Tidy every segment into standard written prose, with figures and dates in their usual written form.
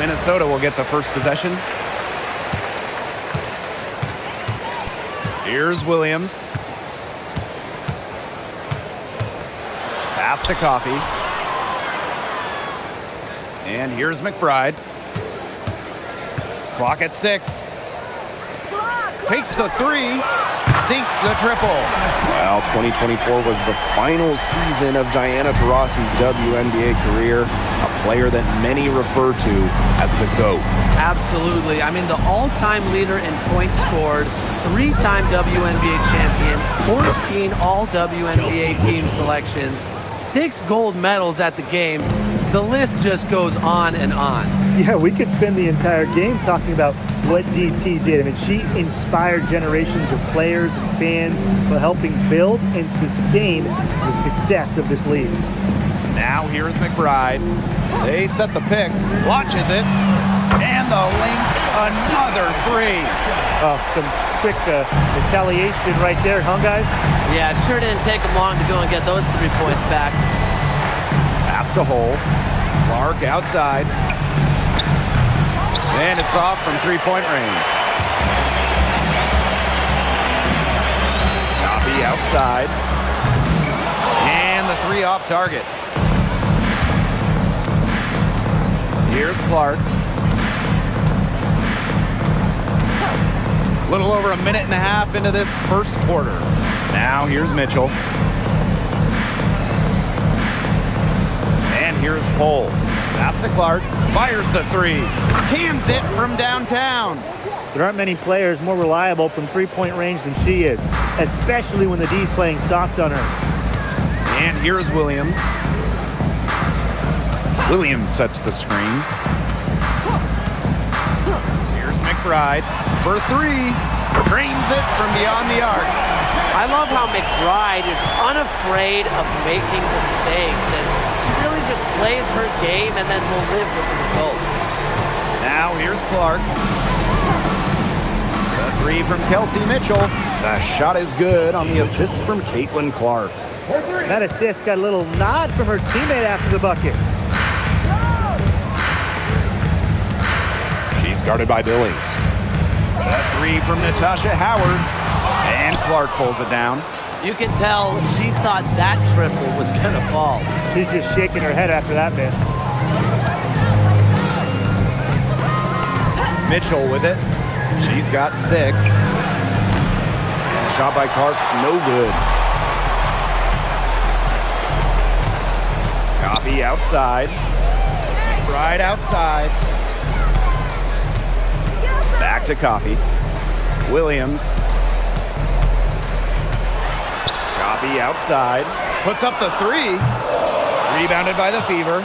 Minnesota will get the first possession. Here's Williams. Pass to Coffey. And here's McBride. Clock at 6. Takes the 3. Sinks the triple. Well, 2024 was the final season of Diana Taurasi's WNBA career, a player that many refer to as the GOAT. Absolutely. I mean, the all-time leader in points scored, 3-time WNBA champion, 14 all-WNBA team selections, 6 gold medals at the games. The list just goes on and on. Yeah, we could spend the entire game talking about what DT did. I mean, she inspired generations of players and fans by helping build and sustain the success of this league. Now here's McBride. They set the pick, launches it, and the Lynx another 3. Some quick retaliation right there, huh, guys? Yeah, it sure didn't take them long to go and get those 3 points back. Pass to Hole. Clark outside. And it's off from 3-point range. Coffey outside. And the 3 off target. Here's Clark. A little over a minute and a half into this first quarter. Now here's Mitchell. And here's Hole. Pass to Clark. Fires the 3. Cans it from downtown. There aren't many players more reliable from 3-point range than she is, especially when the D's playing soft on her. And here's Williams. Williams sets the screen. Here's McBride for 3. Drains it from beyond the arc. I love how McBride is unafraid of making mistakes, and she really just plays her game and then will live with the results. Now here's Clark. The 3 from Kelsey Mitchell. The shot is good on the assist from Caitlin Clark. That assist got a little nod from her teammate after the bucket. She's guarded by Billings. The 3 from Natasha Howard. And Clark pulls it down. You can tell she thought that triple was going to fall. She's just shaking her head after that miss. Mitchell with it. She's got 6. Shot by Clark, no good. Coffey outside. Right outside. Back to Coffey. Williams. Coffey outside. Puts up the 3. Rebounded by the Fever.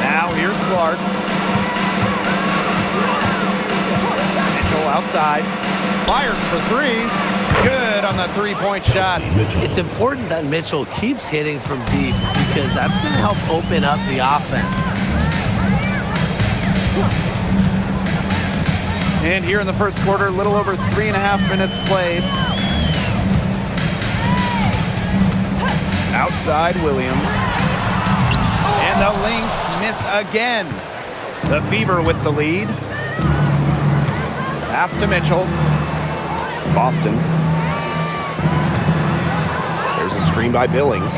Now here's Clark. Mitchell outside. Fires for 3. Good on the 3-point shot. It's important that Mitchell keeps hitting from deep because that's going to help open up the offense. And here in the first quarter, a little over 3.5 minutes played. Outside Williams. And the Lynx miss again. The Fever with the lead. Pass to Mitchell. Boston. There's a screen by Billings.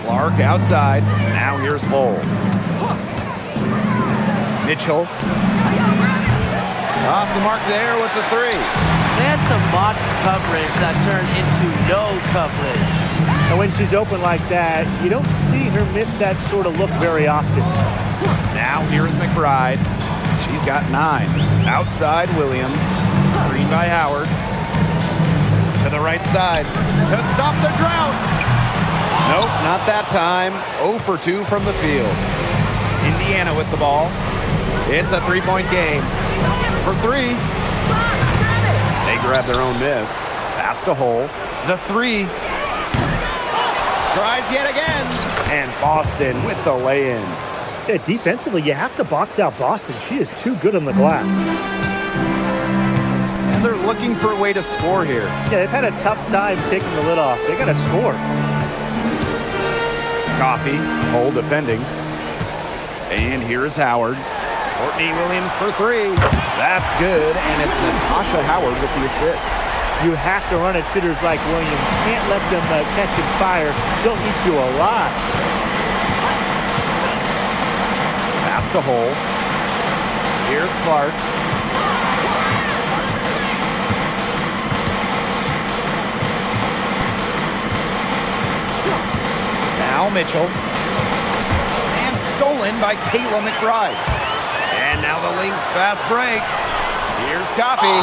Clark outside. Now here's Hole. Mitchell. Off the mark there with the 3. They had some botched coverage that turned into no coverage. And when she's open like that, you don't see her miss that sort of look very often. Now here's McBride. She's got 9. Outside Williams. Screen by Howard. To the right side. To stop the drought. Nope, not that time. 0 for 2 from the field. Indiana with the ball. It's a 3-point game. For 3. They grab their own miss. Pass to Hole. The 3. Tries yet again. And Boston with the lay-in. Yeah, defensively, you have to box out Boston. She is too good on the glass. And they're looking for a way to score here. Yeah, they've had a tough time taking the lid off. They got to score. Coffee, Hole defending. And here's Howard. Courtney Williams for three. That's good, and it's Natasha Howard with the assist. You have to run at shooters like Williams. Can't let them catch and fire. They'll eat you alive. Pass the Hole. Here's Clark. Now Mitchell. And stolen by Kayla McBride. And now the Lynx fast break. Here's Coffee.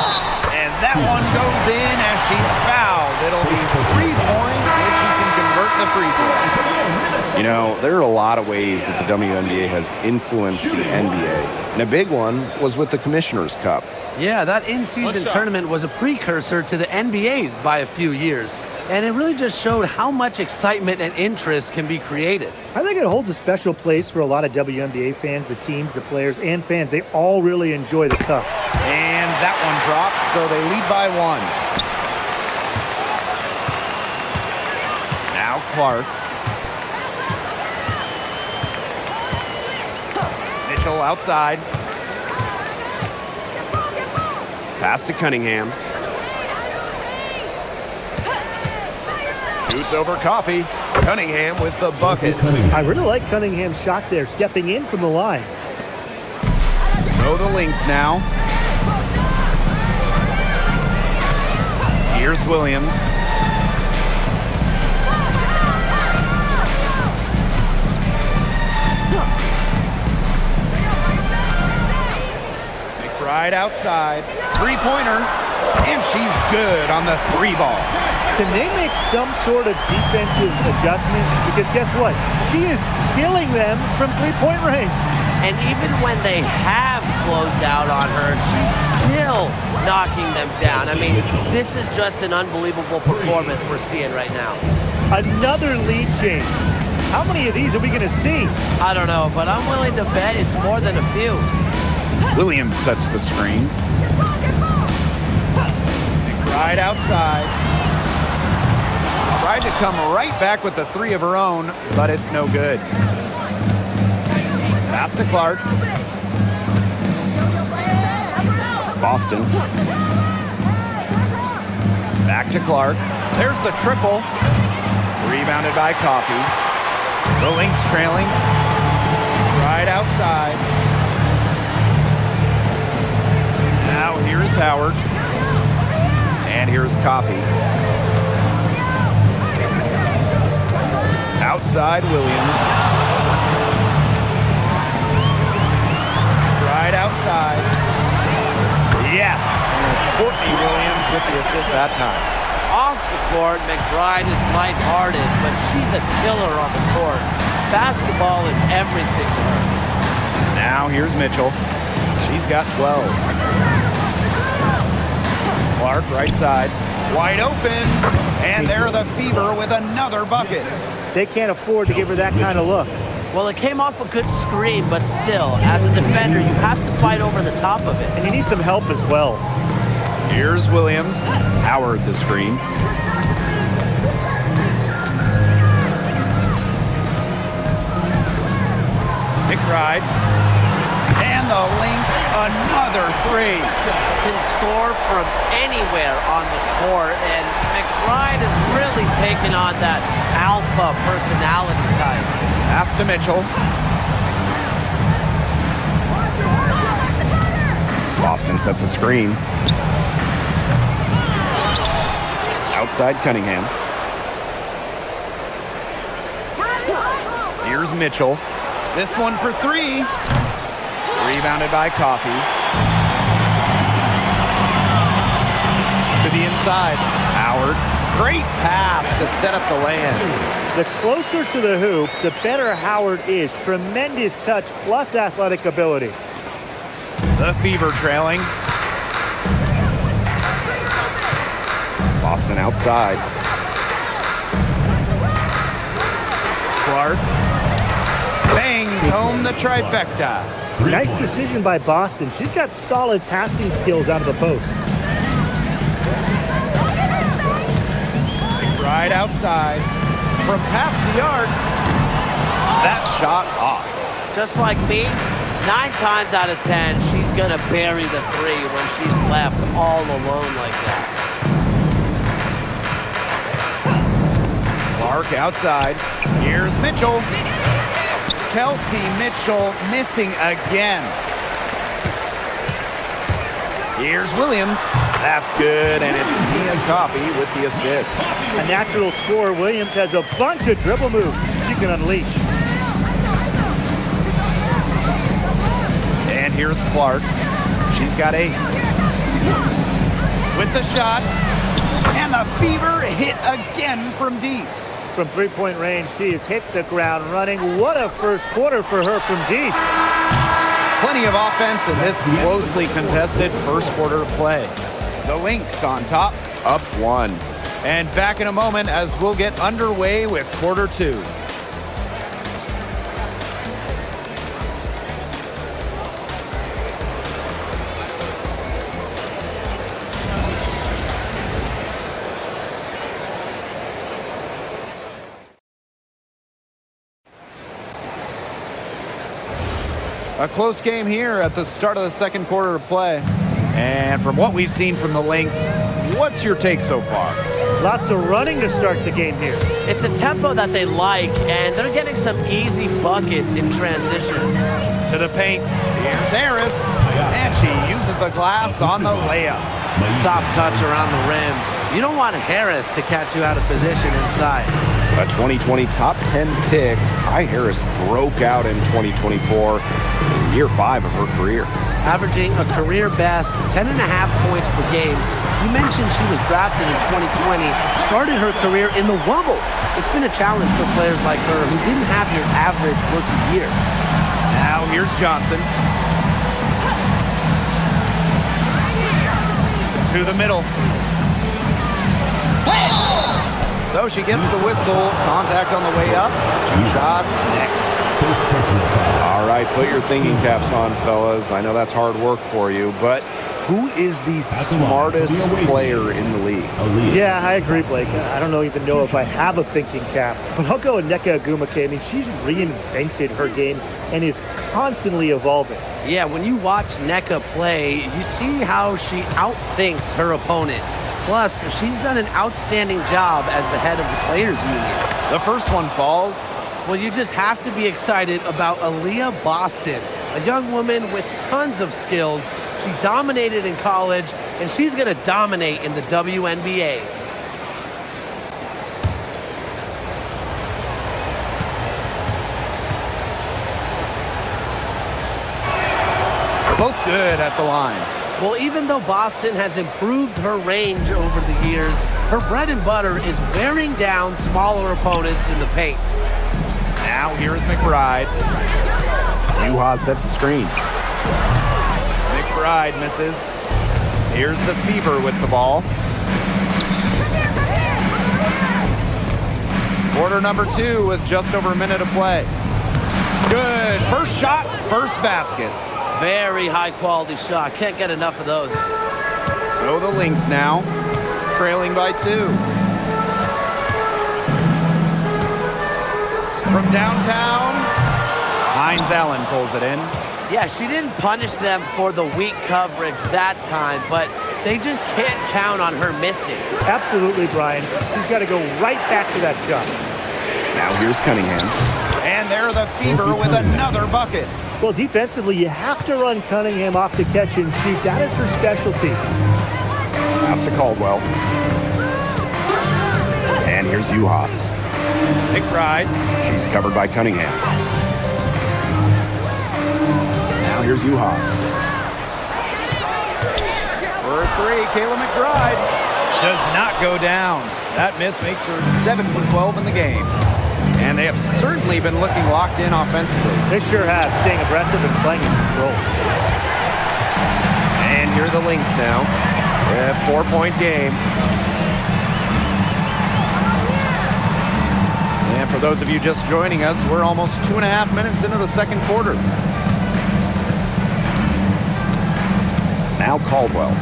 And that one goes in as she's fouled. It'll be 3 points if she can convert the free throw. You know, there are a lot of ways that the WNBA has influenced the NBA. And a big one was with the Commissioner's Cup. Yeah, that in-season tournament was a precursor to the NBA's by a few years. And it really just showed how much excitement and interest can be created. I think it holds a special place for a lot of WNBA fans, the teams, the players, and fans. They all really enjoy the cup. And that one drops, so they lead by 1. Now Clark. Mitchell outside. Pass to Cunningham. Shoots over Coffee. Cunningham with the bucket. I really like Cunningham's shot there, stepping in from the line. So the Lynx now. Here's Williams. McBride outside. Three-pointer. And she's good on the 3-ball. Can they make some sort of defensive adjustment? Because guess what? She is killing them from three-point range. And even when they have closed out on her, she's still knocking them down. I mean, this is just an unbelievable performance we're seeing right now. Another lead change. How many of these are we going to see? I don't know, but I'm willing to bet it's more than a few. Williams sets the screen. McBride outside. Tried to come right back with the 3 of her own, but it's no good. Pass to Clark. Boston. Back to Clark. There's the triple. Rebounded by Coffee. The Lynx trailing. Right outside. Now here's Howard. And here's Coffee. Outside Williams. Right outside. Yes. And it's Courtney Williams with the assist that time. Off the court, McBride is lighthearted, but she's a killer on the court. Basketball is everything to her. Now here's Mitchell. She's got 12. Clark right side. Wide open. And they're the Fever with another bucket. They can't afford to give her that kind of look. Well, it came off a good screen, but still, as a defender, you have to fight over the top of it. And you need some help as well. Here's Williams. Howard the screen. McBride. And the Lynx, another 3. Can score from anywhere on the court, and McBride has really taken on that alpha personality type. Pass to Mitchell. Boston sets a screen. Outside Cunningham. Here's Mitchell. This one for 3. Rebounded by Coffee. To the inside. Howard. Great pass to set up the land. The closer to the hoop, the better Howard is. Tremendous touch plus athletic ability. The Fever trailing. Boston outside. Clark bangs home the trifecta. Nice decision by Boston. She's got solid passing skills out of the post. Right outside. From past the arc. that shot off. Just like me, 9 times out of 10, she's going to bury the 3 when she's left all alone like that. Clark outside. Here's Mitchell. Kelsey Mitchell missing again. Here's Williams. That's good, and it's Tia Coffey with the assist. A natural scorer, Williams has a bunch of dribble moves she can unleash. And here's Clark. She's got 8. With the shot. And the fever hit again from deep. From three-point range, she has hit the ground running. What a first quarter for her from deep. Plenty of offense in this closely contested first quarter of play. The Lynx on top, up 1. And back in a moment as we'll get underway with quarter 2. A close game here at the start of the second quarter of play. And from what we've seen from the Lynx, what's your take so far? Lots of running to start the game here. It's a tempo that they like, and they're getting some easy buckets in transition. To the paint, here's Harris, and she uses the glass on the layup. Soft touch around the rim. You don't want Harris to catch you out of position inside. A 2020 top 10 pick, Ty Harris broke out in 2024, in year 5 of her career. Averaging a career best 10.5 points per game. You mentioned she was drafted in 2020, started her career in the Wubble. It's been a challenge for players like her who didn't have your average rookie year. Now here's Johnson. To the middle. So she gets the whistle. Contact on the way up. Shots next. All right, put your thinking caps on, fellas. I know that's hard work for you, but who is the smartest player in the league? Yeah, I agree, Blake. I don't even know if I have a thinking cap, but I'll go with Nneka Agumake. I mean, she's reinvented her game and is constantly evolving. Yeah, when you watch Nneka play, you see how she outthinks her opponent. Plus, she's done an outstanding job as the head of the Players Union. The first one falls. Well, you just have to be excited about Aaliyah Boston, a young woman with tons of skills. She dominated in college, and she's going to dominate in the WNBA. Both good at the line. Well, even though Boston has improved her range over the years, her bread and butter is wearing down smaller opponents in the paint. Now here's McBride. Yuha sets the screen. McBride misses. Here's the Fever with the ball. Quarter number 2 with just over a minute of play. Good. First shot, first basket. Very high quality shot. Can't get enough of those. So the Lynx now, trailing by 2. From downtown, Hines Allen pulls it in. Yeah, she didn't punish them for the weak coverage that time, but they just can't count on her missing. Absolutely, Brian. She's got to go right back to that shot. Now here's Cunningham. And there the Fever with another bucket. Well, defensively, you have to run Cunningham off the catch and shoot. That is her specialty. Pass to Caldwell. And here's Uhas. McBride. She's covered by Cunningham. Now here's Uhas. For 3, Kayla McBride does not go down. That miss makes her 7 for 12 in the game. And they have certainly been looking locked in offensively. They sure have, staying aggressive and playing in control. And here are the Lynx now. A 4-point game. And for those of you just joining us, we're almost 2.5 minutes into the second quarter. Now Caldwell.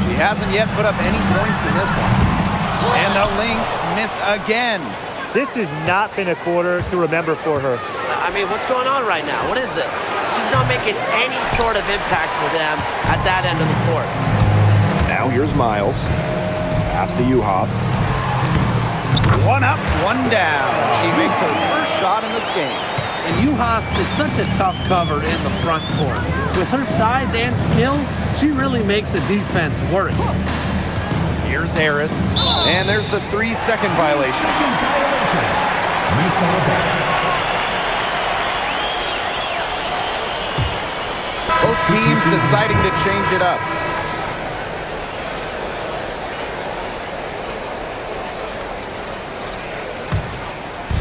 She hasn't yet put up any points in this one. And the Lynx miss again. This has not been a quarter to remember for her. I mean, what's going on right now? What is this? She's not making any sort of impact for them at that end of the court. Now here's Miles. Pass to Juhas. One up, one down. She makes her first shot in this game. And Juhas is such a tough cover in the front court. With her size and skill, she really makes the defense work. Here's Harris, and there's the 3-second violation. Both teams deciding to change it up.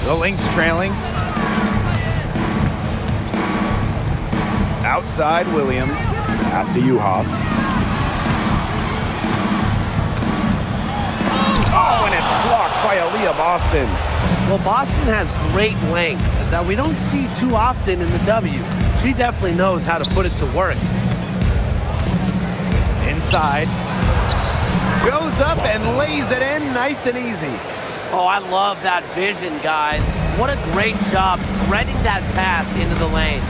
The Lynx trailing. Outside Williams. Pass to Juhas. Oh, and it's blocked by Aaliyah Boston. Well, Boston has great length that we don't see too often in the W. She definitely knows how to put it to work. Inside. Goes up and lays it in nice and easy. Oh, I love that vision, guys. What a great job threading that pass into the lane.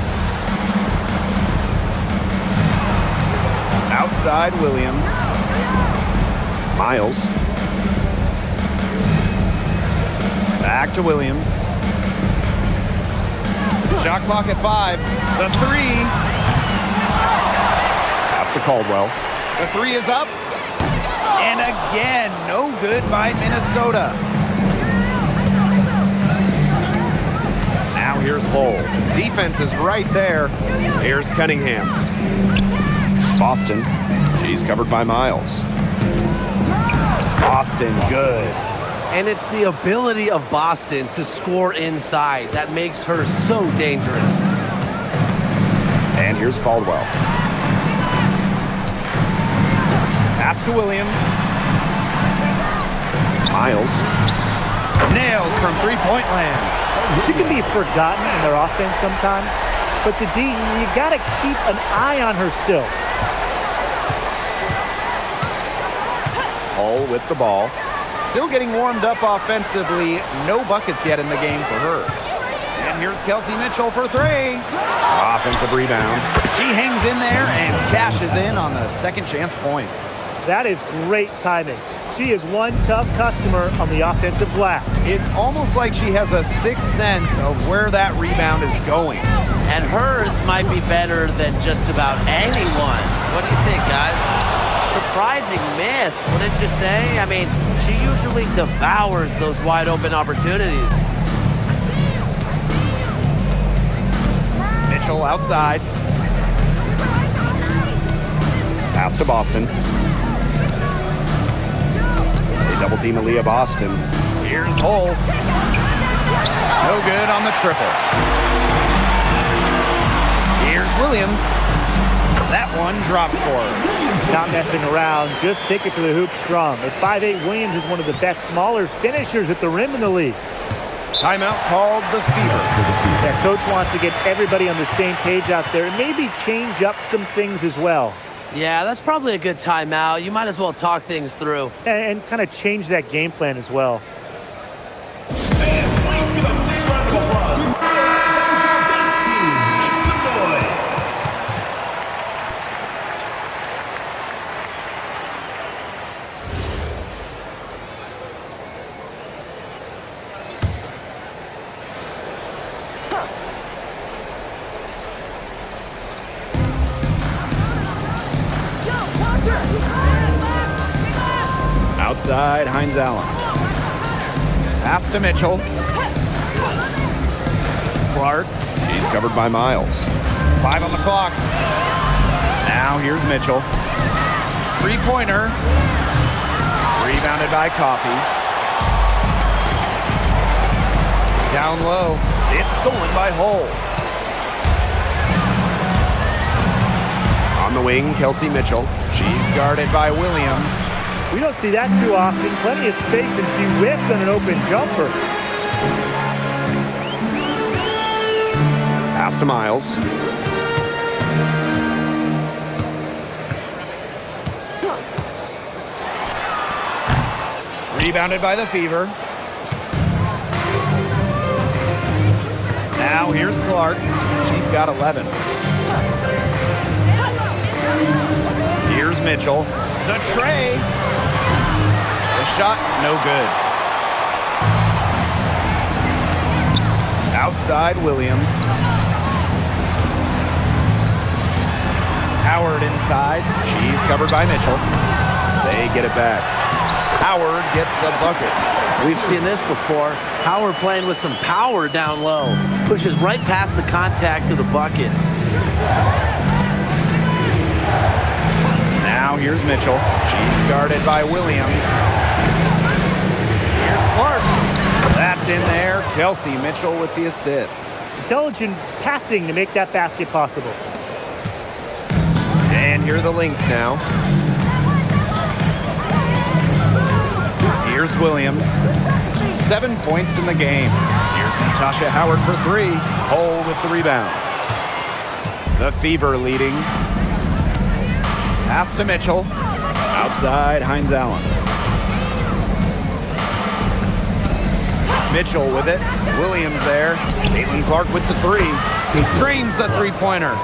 Outside Williams. Miles. Back to Williams. Shot clock at 5. The 3. Pass to Caldwell. The 3 is up. And again, no good by Minnesota. Now here's Hull. Defense is right there. Here's Cunningham. Boston. She's covered by Miles. Boston, good. And it's the ability of Boston to score inside that makes her so dangerous. And here's Caldwell. Pass to Williams. Miles. Nailed from three-point land. She can be forgotten in their offense sometimes, but the D, you got to keep an eye on her still. Hull with the ball. Still getting warmed up offensively. No buckets yet in the game for her. And here's Kelsey Mitchell for 3. Offensive rebound. She hangs in there and cashes in on the second chance points. That is great timing. She is one tough customer on the offensive glass. It's almost like she has a sixth sense of where that rebound is going. And hers might be better than just about anyone. What do you think, guys? Surprising miss, wouldn't you say? I mean, she usually devours those wide open opportunities. Mitchell outside. Pass to Boston. They double team Aaliyah Boston. Here's Hull. No good on the triple. Here's Williams. That one drops for her. Not messing around, just take it to the hoop strong. At 5'8", Williams is one of the best smaller finishers at the rim in the league. Timeout called the Fever. That coach wants to get everybody on the same page out there and maybe change up some things as well. Yeah, that's probably a good timeout. You might as well talk things through. And kind of change that game plan as well. Outside, Hines Allen. Pass to Mitchell. Clark. She's covered by Miles. 5 on the clock. Now here's Mitchell. Three-pointer. Rebounded by Coffey. Down low. It's stolen by Hull. On the wing, Kelsey Mitchell. She's guarded by Williams. We don't see that too often. Plenty of space, and she whips on an open jumper. Pass to Miles. Rebounded by the Fever. Now here's Clark. She's got 11. Here's Mitchell. The tray. The shot, no good. Outside Williams. Howard inside. She's covered by Mitchell. They get it back. Howard gets the bucket. We've seen this before. Howard playing with some power down low. Pushes right past the contact to the bucket. Now here's Mitchell. She's guarded by Williams. Here's Clark. That's in there. Kelsey Mitchell with the assist. Intelligent passing to make that basket possible. And here are the Lynx now. Here's Williams. 7 points in the game. Here's Natasha Howard for 3. Hole with the rebound. The Fever leading. Pass to Mitchell. Outside Hines Allen. Mitchell with it. Williams there. Caitlin Clark with the 3. He drains the three-pointer.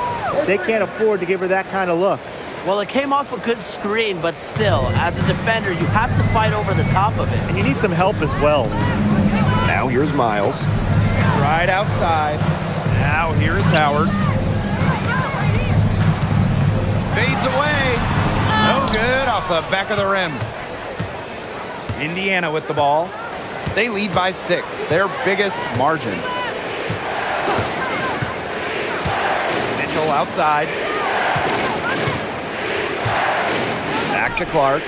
They can't afford to give her that kind of look. Well, it came off a good screen, but still, as a defender, you have to fight over the top of it. And you need some help as well. Now here's Miles. Right outside. Now here's Howard. Fades away. No good off the back of the rim. Indiana with the ball. They lead by 6, their biggest margin. Mitchell outside. Back to Clark.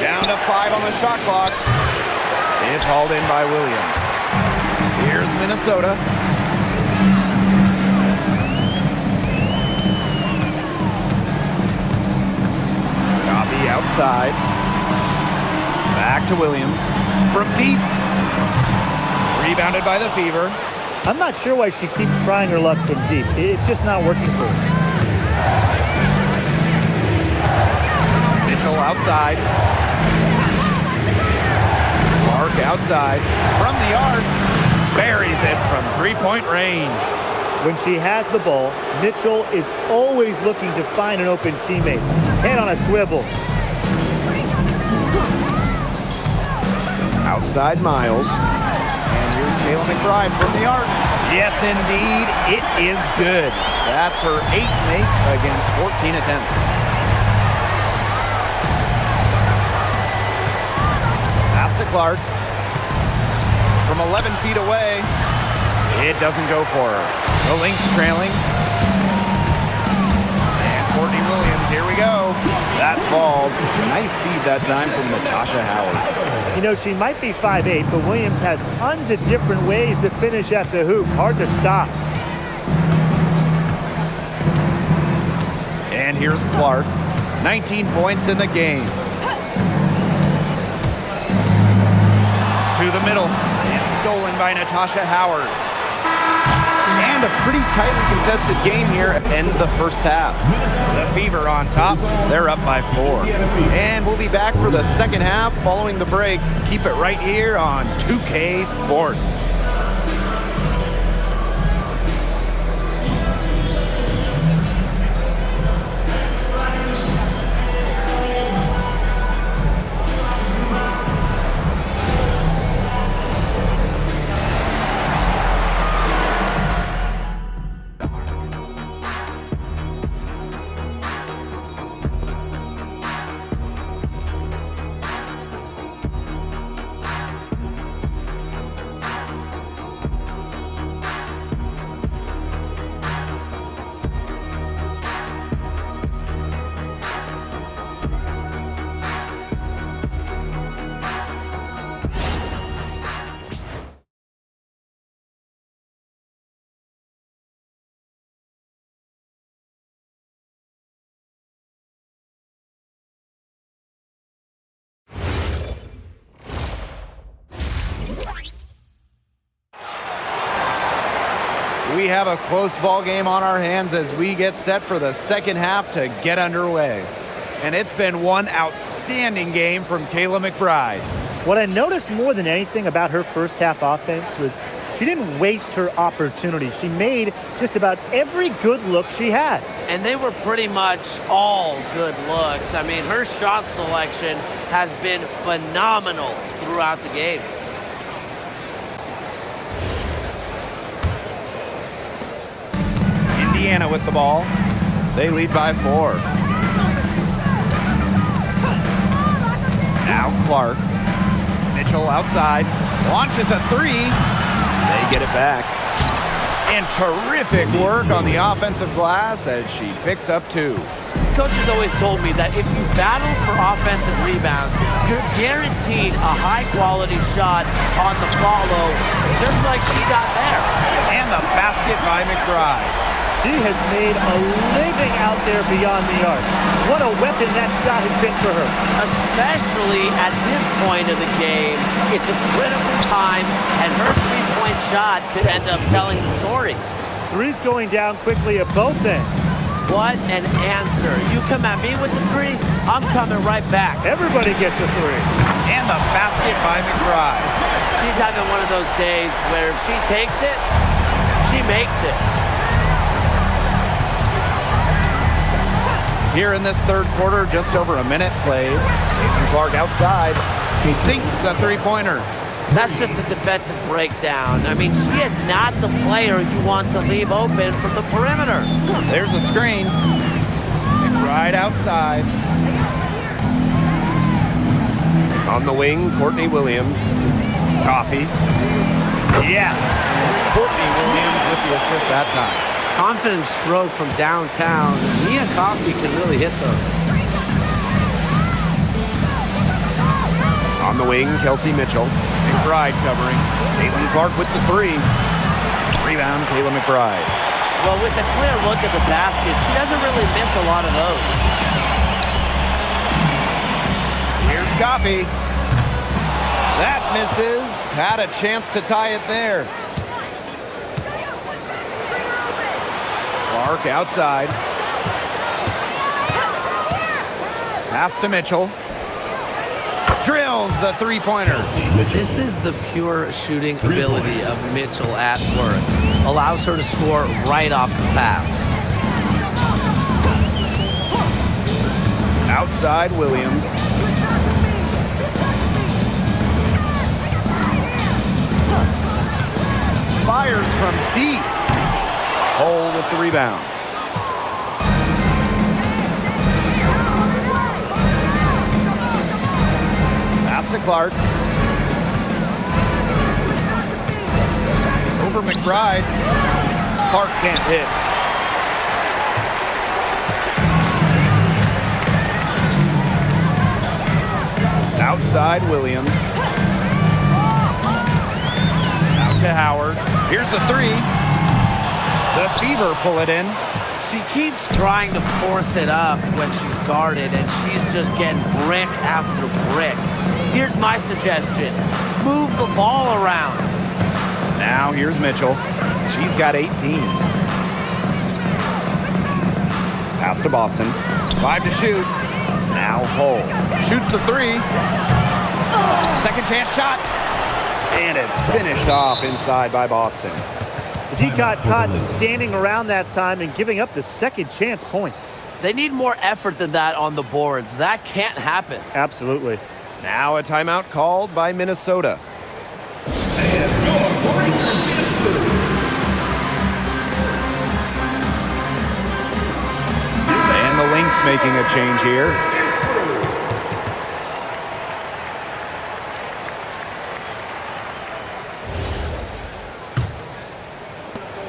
Down to 5 on the shot clock. It's hauled in by Williams. Here's Minnesota. Coffee outside. Back to Williams. From deep. Rebounded by the Fever. I'm not sure why she keeps trying her luck from deep. It's just not working for her. Mitchell outside. Clark outside. From the arc. Buries it from three-point range. When she has the ball, Mitchell is always looking to find an open teammate. Head on a swivel. Outside Miles. And here's Kayla McBride from the arc. Yes, indeed. It is good. That's her 8th make against 14 attempts. Pass to Clark. From 11 feet away. It doesn't go for her. The Lynx trailing. And Courtney Williams, here we go. That falls. Nice feed that time from Natasha Howard. You know, she might be 5'8", but Williams has tons of different ways to finish at the hoop. Hard to stop. And here's Clark. 19 points in the game. To the middle. It's stolen by Natasha Howard. And a pretty tightly contested game here at the end of the first half. The Fever on top. They're up by 4. And we'll be back for the second half following the break. Keep it right here on 2K Sports. We have a close ball game on our hands as we get set for the second half to get underway. And it's been one outstanding game from Kayla McBride. What I noticed more than anything about her first half offense was She didn't waste her opportunity. She made just about every good look she had. And they were pretty much all good looks. I mean, her shot selection has been phenomenal throughout the game. Indiana with the ball. They lead by 4. Now Clark. Mitchell outside. Launches a 3. They get it back. And terrific work on the offensive glass as she picks up 2. Coach has always told me that if you battle for offensive rebounds, you're guaranteed a high-quality shot on the follow, just like she got there. And the basket by McBride. She has made a living out there beyond the arc. What a weapon that shot has been for her. Especially at this point of the game, it's a critical time, and her three-point shot could end up telling the story. Three's going down quickly at both ends. What an answer. You come at me with the 3, I'm coming right back. Everybody gets a 3. And the basket by McBride. She's having one of those days where if she takes it, she makes it. Here in this third quarter, just over a minute played. Caitlin Clark outside. He sinks the three-pointer. That's just a defensive breakdown. I mean, she is not the player you want to leave open from the perimeter. There's a screen. McBride outside. On the wing, Courtney Williams. Coffee. Yes. Courtney Williams with the assist that time. Confident stroke from downtown. Mia Coffey can really hit those. On the wing, Kelsey Mitchell. McBride covering. Caitlin Clark with the 3. Rebound, Kayla McBride. Well, with a clear look at the basket, she doesn't really miss a lot of those. Here's Coffey. That misses. Had a chance to tie it there. Clark outside. Pass to Mitchell. Drills the three-pointer. This is the pure shooting ability of Mitchell at work. Allows her to score right off the pass. Outside Williams. Fires from deep. Hole with the rebound. Pass to Clark. Over McBride. Clark can't hit. Outside Williams. Out to Howard. Here's the 3. The Fever pull it in. She keeps trying to force it up when she's guarded, and she's just getting brick after brick. Here's my suggestion. Move the ball around. Now here's Mitchell. She's got 18. Pass to Boston. 5 to shoot. Now Hull. Shoots the 3. Second chance shot. And it's finished off inside by Boston. The D got caught standing around that time and giving up the second chance points. They need more effort than that on the boards. That can't happen. Absolutely. Now a timeout called by Minnesota. And the Lynx making a change here.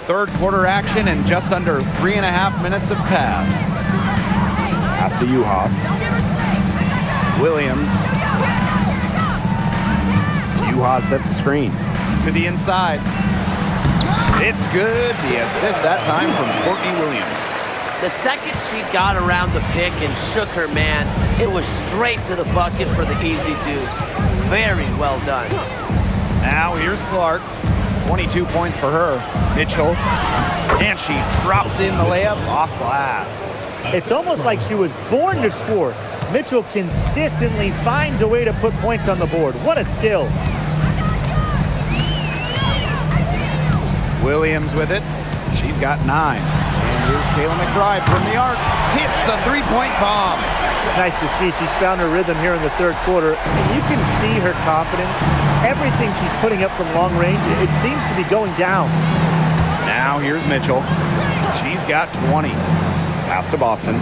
Third quarter action and just under 3.5 minutes have passed. Pass to Uhas. Williams Uhas sets the screen. to the inside. It's good. The assist that time from Courtney Williams. The second she got around the pick and shook her man, it was straight to the bucket for the easy deuce. Very well done. Now here's Clark. 22 points for her. Mitchell. And she drops in the layup off glass. It's almost like she was born to score. Mitchell consistently finds a way to put points on the board. What a skill. Williams with it. She's got 9. And here's Kayla McBride from the arc. Hits the three-point bomb. Nice to see. She's found her rhythm here in the third quarter, and you can see her confidence. Everything she's putting up from long range, it seems to be going down. Now here's Mitchell. She's got 20. Pass to Boston.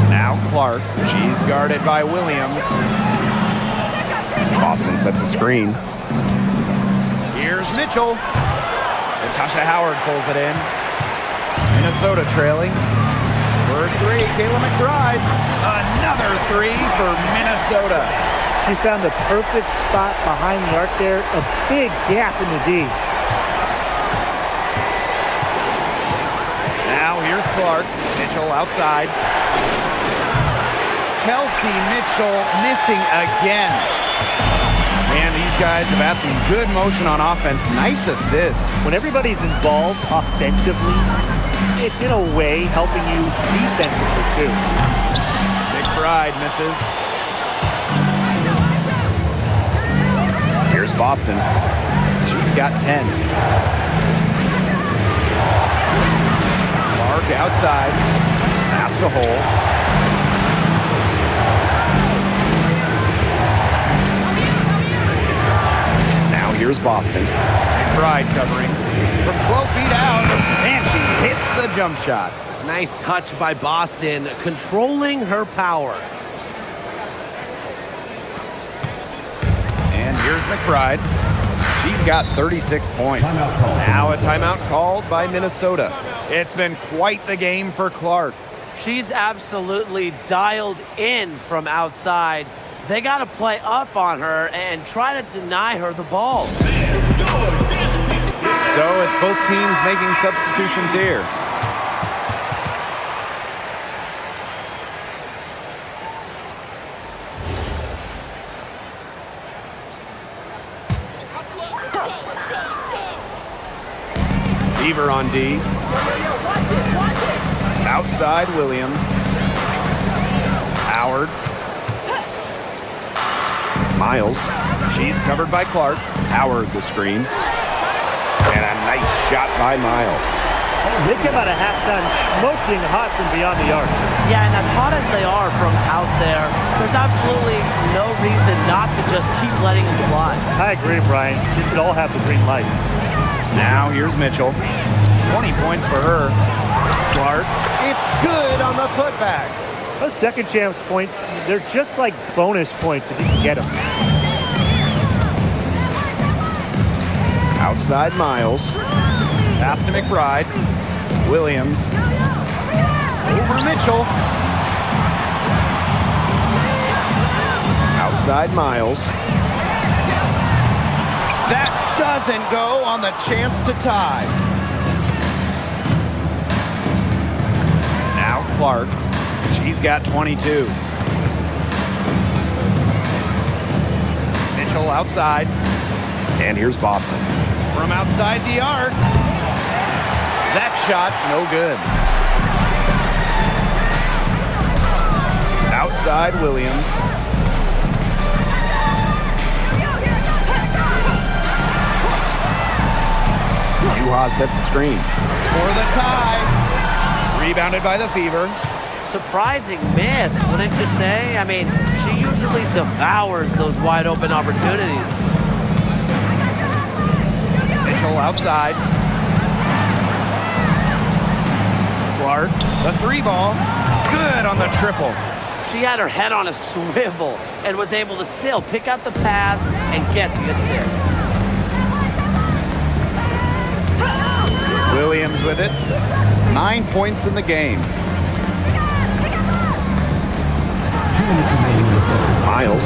Now Clark. She's guarded by Williams. Boston sets a screen. Here's Mitchell. Natasha Howard pulls it in. Minnesota trailing. For 3, Kayla McBride. Another 3 for Minnesota. She found the perfect spot behind the arc there. A big gap in the D. Now here's Clark. Mitchell outside. Kelsey Mitchell missing again. Man, these guys have had some good motion on offense. Nice assists. When everybody's involved offensively, it's in a way helping you defensively too. McBride misses. Here's Boston. She's got 10. Clark outside. Pass to hole. Now here's Boston. McBride covering from 12 feet out, and she hits the jump shot. Nice touch by Boston, controlling her power. And here's McBride. She's got 36 points. Now a timeout called by Minnesota. It's been quite the game for Clark. She's absolutely dialed in from outside. They got to play up on her and try to deny her the ball. So it's both teams making substitutions here. Beaver on D. Outside Williams. Howard. Miles. She's covered by Clark. Howard the screen. And a nice shot by Miles. They come out of halftime smoking hot from beyond the arc. Yeah, and as hot as they are from out there, there's absolutely no reason not to just keep letting them fly. I agree, Brian. You should all have the green light. Now here's Mitchell. 20 points for her. Clark. It's good on the putback. Those second chance points, they're just like bonus points if you can get them. Outside Miles. Pass to McBride. Williams. Over Mitchell. Outside Miles. That doesn't go on the chance to tie. Now Clark. She's got 22. Mitchell outside. And here's Boston. From outside the arc. That shot, no good. Outside Williams. Juha sets the screen. For the tie. Rebounded by the Fever. Surprising miss, wouldn't you say? I mean, she usually devours those wide open opportunities. Mitchell outside. Clark, the 3 ball. Good on the triple. She had her head on a swivel and was able to still pick out the pass and get the assist. Williams with it. 9 points in the game. Miles.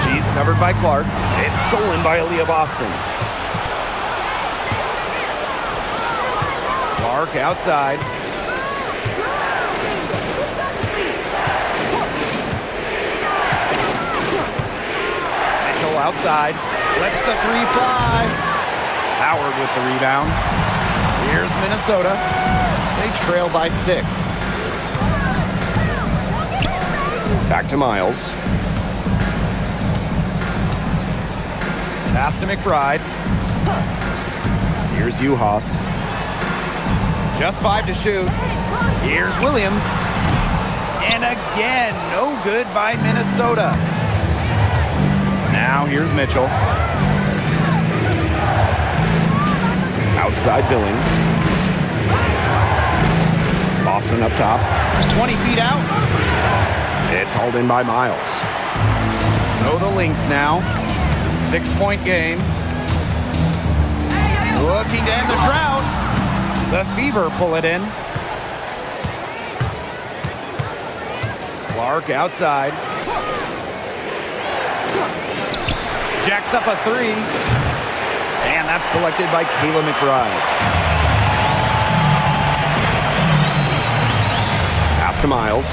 She's covered by Clark. It's stolen by Aaliyah Boston. Clark outside. Mitchell outside. Lets the 3 fly. Howard with the rebound. Here's Minnesota. They trail by 6. Back to Miles. Pass to McBride. Here's Uhas. Just 5 to shoot. Here's Williams. And again, no good by Minnesota. Now here's Mitchell. Outside Billings. Boston up top. 20 feet out. It's hauled in by Miles. So the Lynx now. 6-point game. Looking to end the drought. The Fever pull it in. Clark outside. Jacks up a 3. And that's collected by Kayla McBride. Pass to Miles.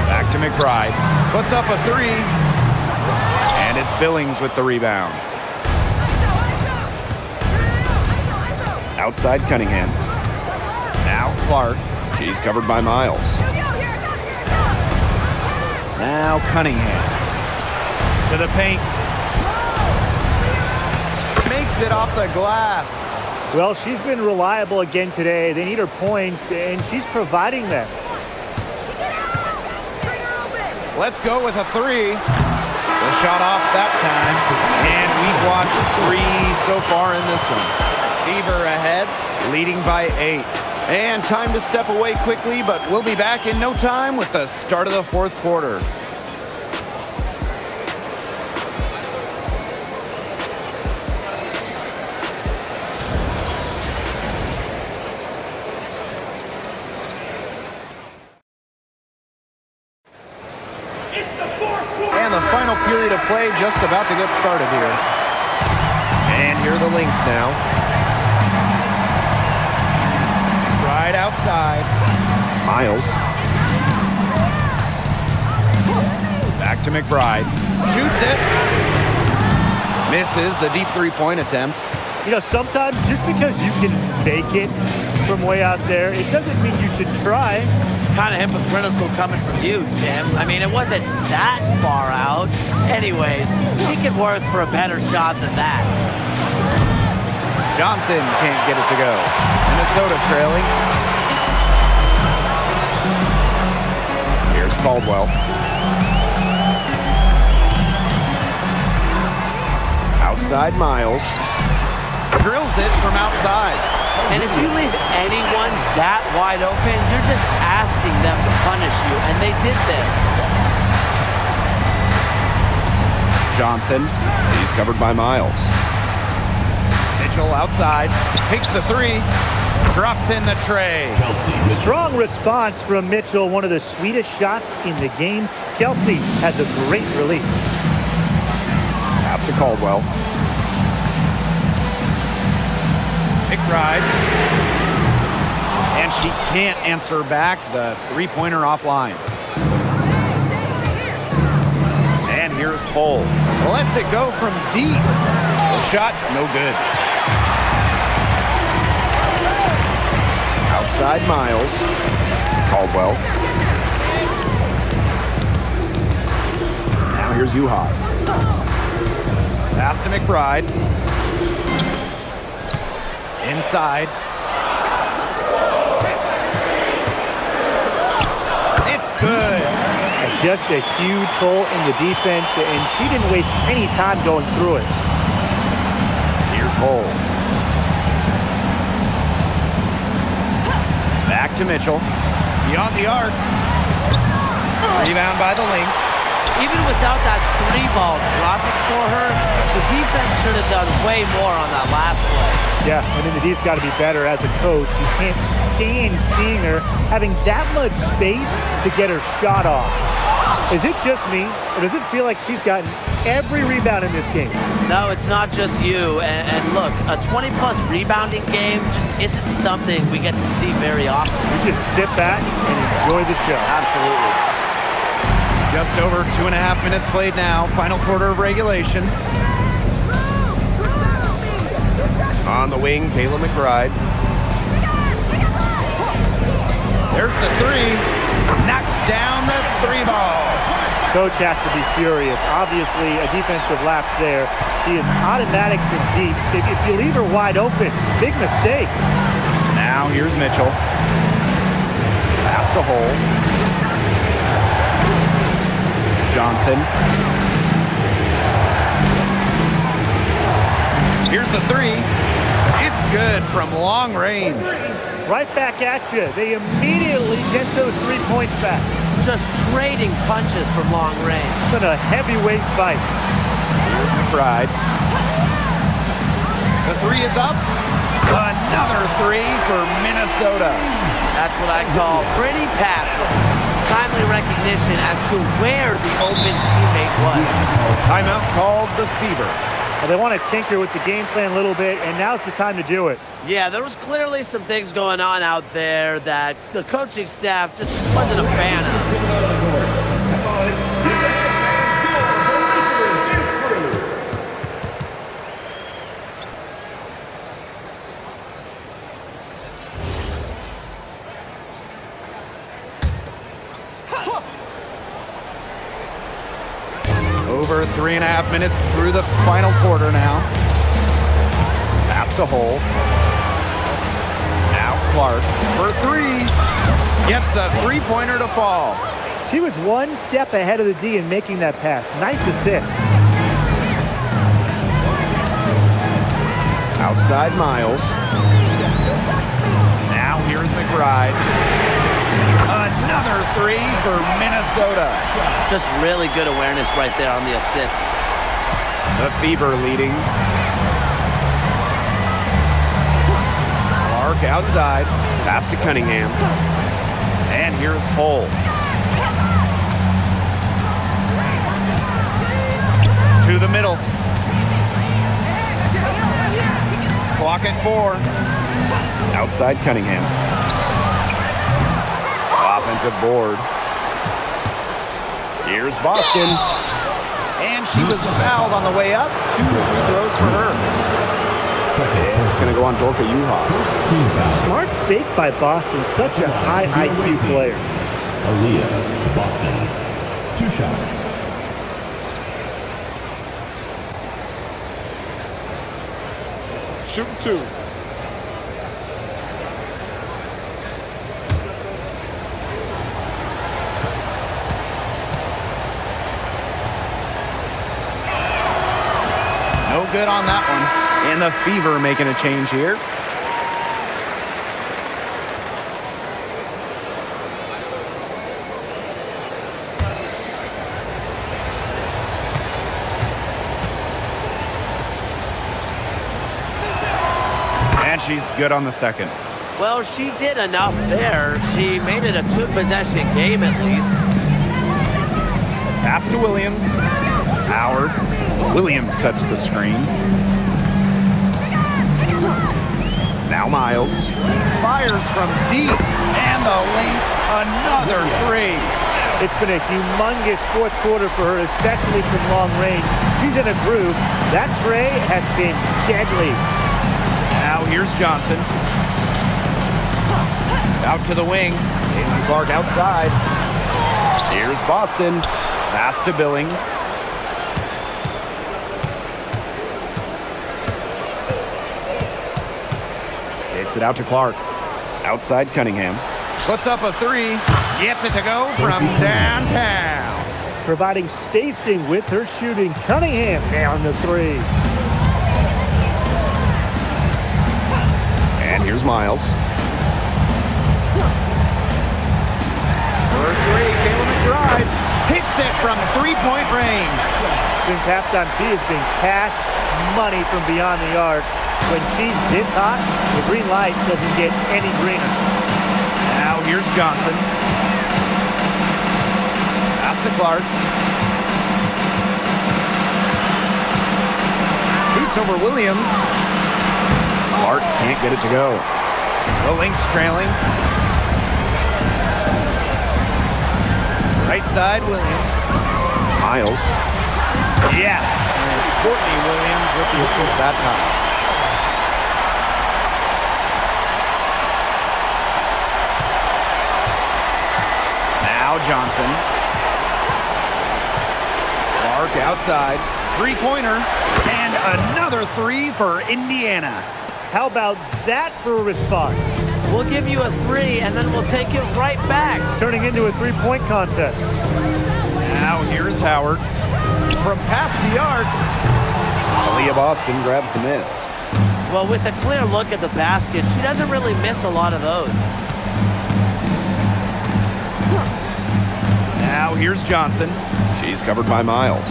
Back to McBride. Puts up a 3. And it's Billings with the rebound. Outside Cunningham. Now Clark. She's covered by Miles. Now Cunningham. To the paint. Makes it off the glass. Well, she's been reliable again today. They need her points, and she's providing them. Let's go with a 3. The shot off that time. And we've watched 3 so far in this one. Fever ahead, leading by 8. And time to step away quickly, but we'll be back in no time with the start of the 4th quarter. And the final period of play just about to get started here. And here are the Lynx now. Right outside. Miles. Back to McBride. Shoots it. Misses the deep 3-point attempt. You know, sometimes just because you can make it from way out there, it doesn't mean you should try. Kind of hypocritical coming from you, Tim. I mean, it wasn't that far out. Anyways, she could work for a better shot than that. Johnson can't get it to go. Minnesota trailing. Here's Caldwell. Outside Miles. Drills it from outside. And if you leave anyone that wide open, you're just asking them to punish you, and they did that. Johnson. He's covered by Miles. Mitchell outside. Takes the 3. Drops in the tray. Strong response from Mitchell, one of the sweetest shots in the game. Kelsey has a great release. Pass to Caldwell. McBride. And she can't answer back the 3-pointer offline. And here's Toll. Lets it go from deep. The shot, no good. Outside Miles. Caldwell. Now here's Uhas. Pass to McBride. Inside. It's good. And just a huge hole in the defense, and she didn't waste any time going through it. Here's Hull. Back to Mitchell. Beyond the arc. Rebound by the Lynx. Even without that 3-ball dropping for her, the defense should have done way more on that last play. Yeah, and then he's got to be better as a coach. You can't stand seeing her having that much space to get her shot off. Is it just me, or does it feel like she's gotten every rebound in this game? No, it's not just you. And look, a 20-plus rebounding game just isn't something we get to see very often. We just sit back and enjoy the show. Absolutely. Just over 2.5 minutes played now. Final quarter of regulation. On the wing, Kayla McBride. There's the 3. Knocks down the 3 ball. Coach has to be furious. Obviously, a defensive lapse there. She is automatic from deep. If you leave her wide open, big mistake. Now here's Mitchell. Pass to Hole. Johnson. Here's the three. It's good from long range. Right back at you. They immediately get those 3 points back. Just trading punches from long range. It's been a heavyweight fight. Here's McBride. The three is up. Another three for Minnesota. That's what I call pretty passive. Timely recognition as to where the open teammate was. Timeout called the Fever. Well, they want to tinker with the game plan a little bit, and now's the time to do it. Yeah, there was clearly some things going on out there that the coaching staff just wasn't a fan of. Over 3.5 minutes through the final quarter now. Pass to Hole. Now Clark for three. Gets the three-pointer to fall. She was one step ahead of the D in making that pass. Nice assist. Outside Miles. Now here's McBride. Another three for Minnesota. Just really good awareness right there on the assist. The Fever leading. Clark outside. Pass to Cunningham. And here's Hole. To the middle. Clock at 4. Outside Cunningham. Offensive board. Here's Boston. And she was fouled on the way up. 2 free throws for her. It's going to go on Dorka Juhas. Smart fake by Boston. Such a high IQ player. Aaliyah, Boston. 2 shots. Shoot 2. No good on that one. And the Fever making a change here. And she's good on the second. Well, she did enough there. She made it a 2-possession game at least. Pass to Williams. Howard. Williams sets the screen. Now Miles. Fires from deep. And the Lynx, another three. It's been a humongous fourth quarter for her, especially from long range. She's in a groove. That tray has been deadly. Now here's Johnson. Out to the wing. Caitlin Clark outside. Here's Boston. Pass to Billings. Kicks it out to Clark. Outside Cunningham. Puts up a three. Gets it to go from downtown. Providing spacing with her shooting. Cunningham down the three. And here's Miles. For three, Kayla McBride hits it from three-point range. Since halftime, she has been cash money from beyond the arc. When she's this hot, the green light doesn't get any greener. Now here's Johnson. Pass to Clark. Shoots over Williams. Clark can't get it to go. The Lynx trailing. Right side, Williams. Miles. Yes. And it's Courtney Williams with the assist that time. Now Johnson. Clark outside. Three-pointer. And another three for Indiana. How about that for a response? We'll give you a 3, and then we'll take it right back. Turning into a three-point contest. Now here's Howard. From past the arc. Aaliyah Boston grabs the miss. Well, with a clear look at the basket, she doesn't really miss a lot of those. Now here's Johnson. She's covered by Miles.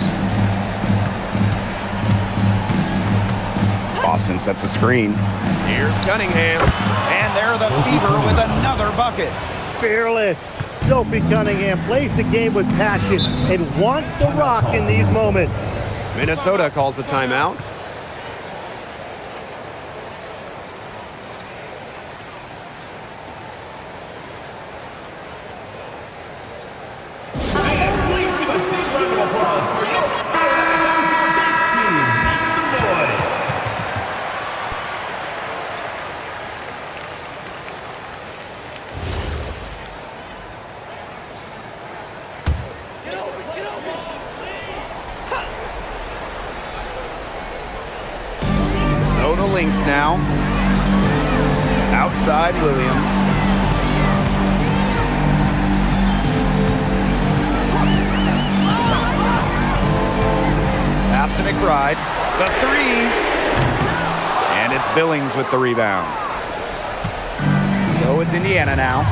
Boston sets a screen. Here's Cunningham. And they're the Fever with another bucket. Fearless. Sophie Cunningham plays the game with passion and wants the rock in these moments. Minnesota calls a timeout. Minnesota Lynx now. Outside Williams. Pass to McBride. The three. And it's Billings with the rebound. So it's Indiana now.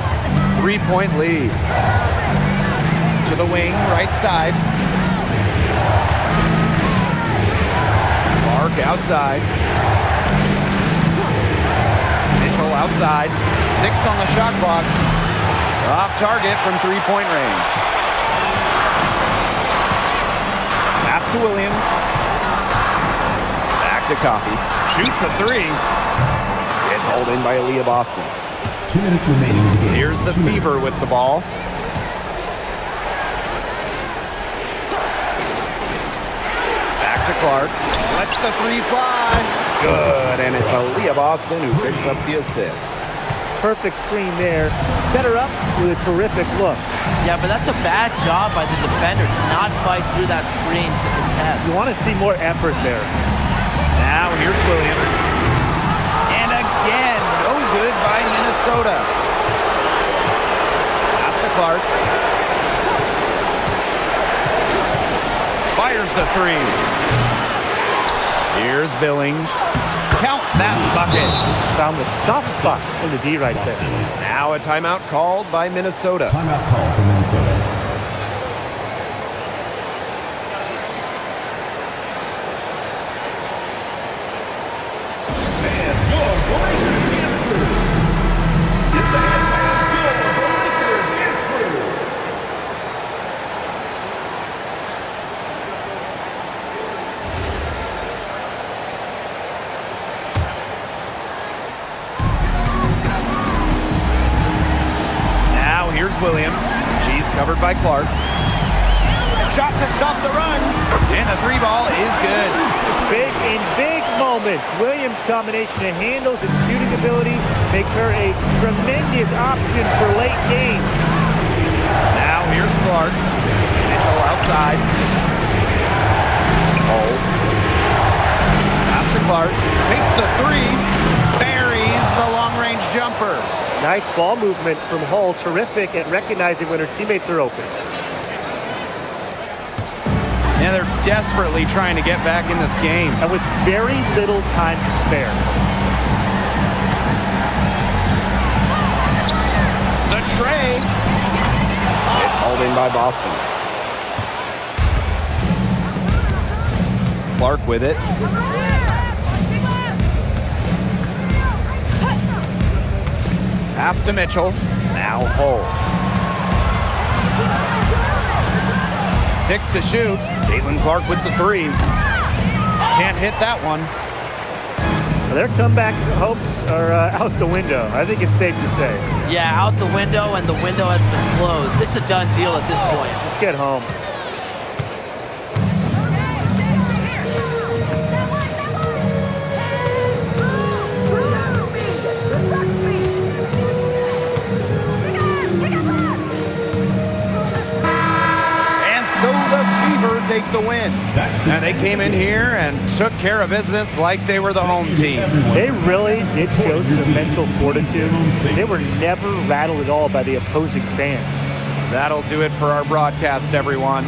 3-point lead. To the wing, right side. Clark outside. Mitchell outside. 6 on the shot clock. Off target from 3-point range. Pass to Williams. Back to Coffey. Shoots a 3. It's hauled in by Aaliyah Boston. 2 minutes remaining in the game. Here's the 2 minutes. Fever with the ball. Back to Clark. Lets the 3 fly. Good, and it's Aaliyah Boston who picks up the assist. Perfect screen there. Set her up with a terrific look. Yeah, but that's a bad job by the defender to not fight through that screen to contest. You want to see more effort there. Now here's Williams. And again, no good by Minnesota. Pass to Clark. Fires the 3. Here's Billings. Count that bucket. Found the soft spot in the D right there. Now a timeout called by Minnesota. Timeout call for Minnesota. Here's Williams. She's covered by Clark. Shot to stop the run. And the 3 ball is good. Big moments. Williams' combination of handles and shooting ability make her a tremendous option for late games. Now here's Clark. Mitchell outside. Hold. Pass to Clark. Takes the 3. Buries the long-range jumper. Nice ball movement from Hull. Terrific at recognizing when her teammates are open. And they're desperately trying to get back in this game. And with very little time to spare. The tray. It's hauled in by Boston. Clark with it. Pass to Mitchell. Now Hull. 6 to shoot. Caitlin Clark with the 3. Can't hit that one. Their comeback hopes are out the window. I think it's safe to say. Yeah, out the window, and the window has been closed. It's a done deal at this point. Let's get home. And so the Fever take take the win. And they came in here and took care of business like they were the home team. They really did show some mental fortitude. They were never rattled at all by the opposing fans. That'll do it for our broadcast, everyone.